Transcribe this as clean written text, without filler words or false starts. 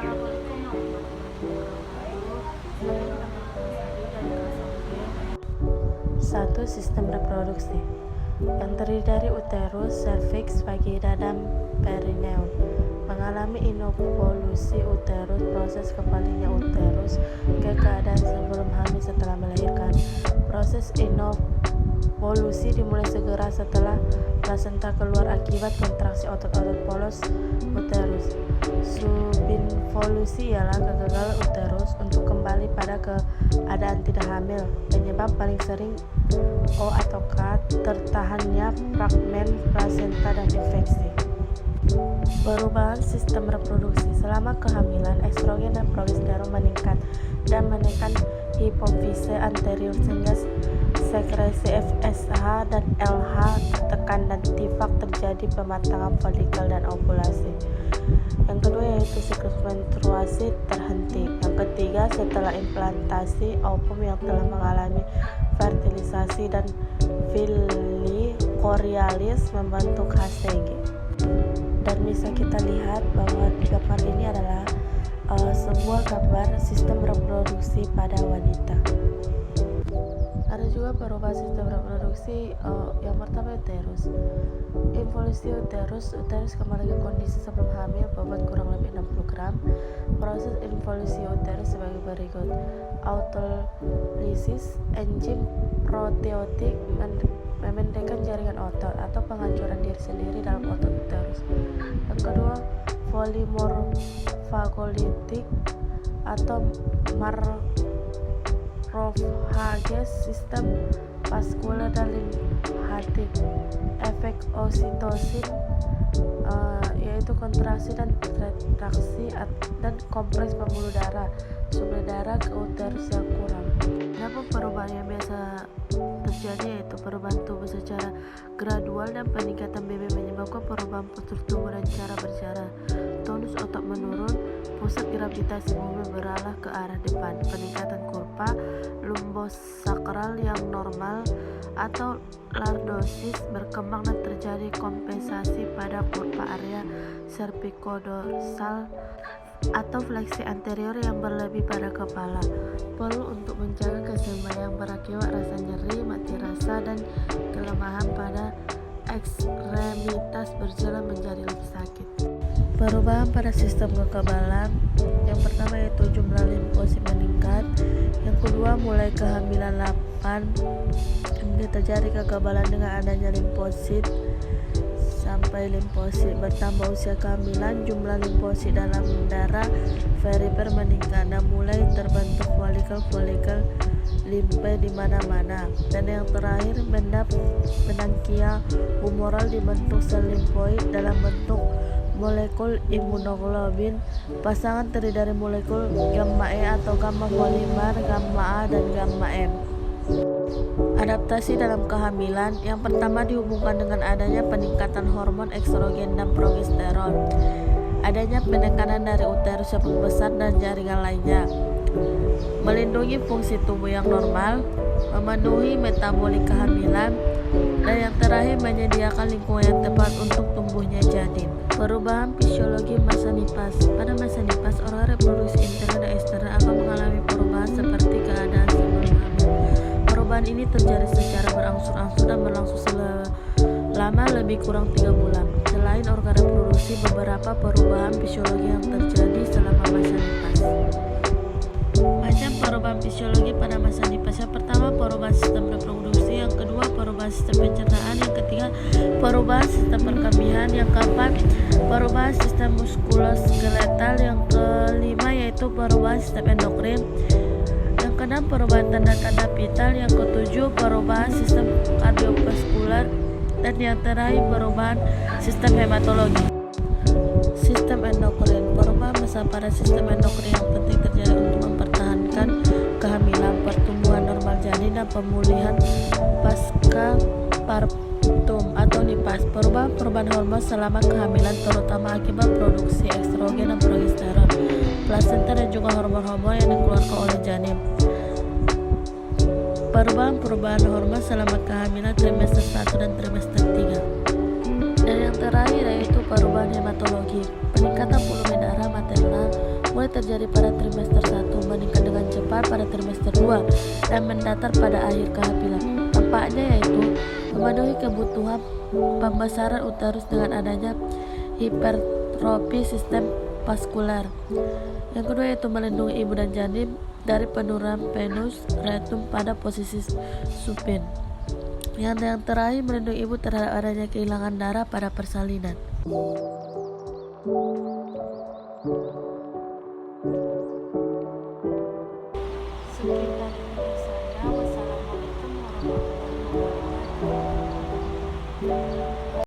Assalamualaikum warahmatullahi wabarakatuh. Saya Nurul Sari dari kelas 1B. Satu, sistem reproduksi yang terdiri dari uterus, serviks, vagina, dan perineum. Mengalami inovolusi uterus, proses kembalinya uterus ke keadaan sebelum hamil setelah melahirkan. Proses inovolusi dimulai segera setelah plasenta keluar akibat kontraksi otot-otot polos uterus. Subinvolusi ialah kegagalan uterus untuk kembali pada keadaan tidak hamil. Penyebab paling sering O atau K, tertahannya fragmen plasenta dan infeksi. Perubahan sistem reproduksi selama kehamilan, estrogen dan progesteron meningkat dan menekan hipofise anterior sehingga sekresi FSH dan LH tertekan dan tifak, terjadi pematangan folikel dan ovulasi. Yang kedua yaitu siklus menstruasi terhenti. Yang ketiga, setelah implantasi ovum yang telah mengalami fertilisasi dan villi chorioalis membentuk HCG. Dan bisa kita lihat bahwa di gambar ini adalah sebuah gambar sistem reproduksi pada wanita. Ada juga perubahan sistem reproduksi. Yang pertama uterus. Involusi uterus kembali ke kondisi sebelum hamil, bobot kurang lebih 60 gram. Proses involusi uterus sebagai berikut: autolysis, enzim proteotik memendekkan jaringan otot atau penghancuran diri sendiri dalam otot uterus. Yang kedua, polimorfagolitik atau makrofages, sistem vaskular dan limfatik. Efek oksitosin yaitu kontraksi dan retraksi dan kompres pembuluh darah, suplai darah ke uterus yang kurang. Namun perubahan yang biasa terjadi yaitu perubahan tubuh secara gradual dan peningkatan BB menyebabkan perubahan postur tubuh dan cara berjalan. Tonus otot menurun, pusat gravitasi bumi berarah ke arah depan. Peningkatan kurva lumbosakral yang normal atau lordosis berkembang dan terjadi kompensasi pada kurva area cervicodorsal atau fleksi anterior yang berlebih pada kepala. Perlu untuk menjaga keseimbangan yang berakibat rasa nyeri, mati rasa, dan kelemahan pada ekstremitas berjalan menjadi lebih sakit. Perubahan pada sistem kekebalan. Yang pertama yaitu jumlah limfosit meningkat. Yang kedua, mulai kehamilan 8 kemudian terjadi kekebalan dengan adanya limfosit sampai limfosit bertambah usia kehamilan, jumlah limfosit dalam darah perifer meningkat dan mulai terbentuk folikel limfe di mana-mana. Dan yang terakhir, menangkia humoral dibentuk sel limfoid dalam bentuk molekul imunoglobulin. Pasangan terdiri dari molekul gamma E atau gamma polimer, gamma A dan gamma M. Adaptasi dalam kehamilan. Yang pertama dihubungkan dengan adanya peningkatan hormon estrogen dan progesteron, adanya penekanan dari uterus yang besar dan jaringan lainnya, melindungi fungsi tubuh yang normal, memenuhi metabolik kehamilan, dan yang terakhir menyediakan lingkungan yang tepat untuk tumbuhnya janin. Perubahan fisiologi masa nipas. Pada masa nipas, organ reproduksi internal dan eksternal akan mengalami perubahan seperti keadaan sebelum hamil. Perubahan ini terjadi secara berangsur-angsur dan berlangsung selama lebih kurang 3 bulan. Selain organ reproduksi, beberapa perubahan fisiologi yang terjadi selama masa nipas. Macam perubahan fisiologi pada masa nipas. Yang pertama, perubahan sistem reproduksi. Yang kedua, perubahan sistem pencernaan. Yang ketiga, perubahan sistem perkembangan. Yang keempat, perubahan sistem muskuloskeletal. Yang kelima yaitu perubahan sistem endokrin. Yang keenam, perubahan tanda-tanda vital. Yang ketujuh, perubahan sistem kardiovaskular. Dan yang terakhir, perubahan sistem hematologi. Sistem endokrin. Perubahan besar pada sistem endokrin yang penting terjadi untuk mempertahankan kehamilan, pertumbuhan normal janin, dan pemulihan pasca partum atau nipas. Perubahan hormon selama kehamilan terutama akibat produksi estrogen dan progesteron, plasenta, dan juga hormon-hormon yang dikeluarkan oleh janin. Perubahan hormon selama kehamilan trimester 1 dan trimester 3. Dan yang terakhir yaitu perubahan hematologi. Peningkatan volume darah maternal terjadi pada trimester 1, meningkat dengan cepat pada trimester 2, dan mendatar pada akhir kehamilan. Dampaknya yaitu memenuhi kebutuhan pembesaran uterus dengan adanya hipertrofi sistem vaskuler. Yang kedua yaitu melindungi ibu dan janin dari penurunan venous rectum pada posisi supine. Yang terakhir melindungi ibu terhadap adanya kehilangan darah pada persalinan.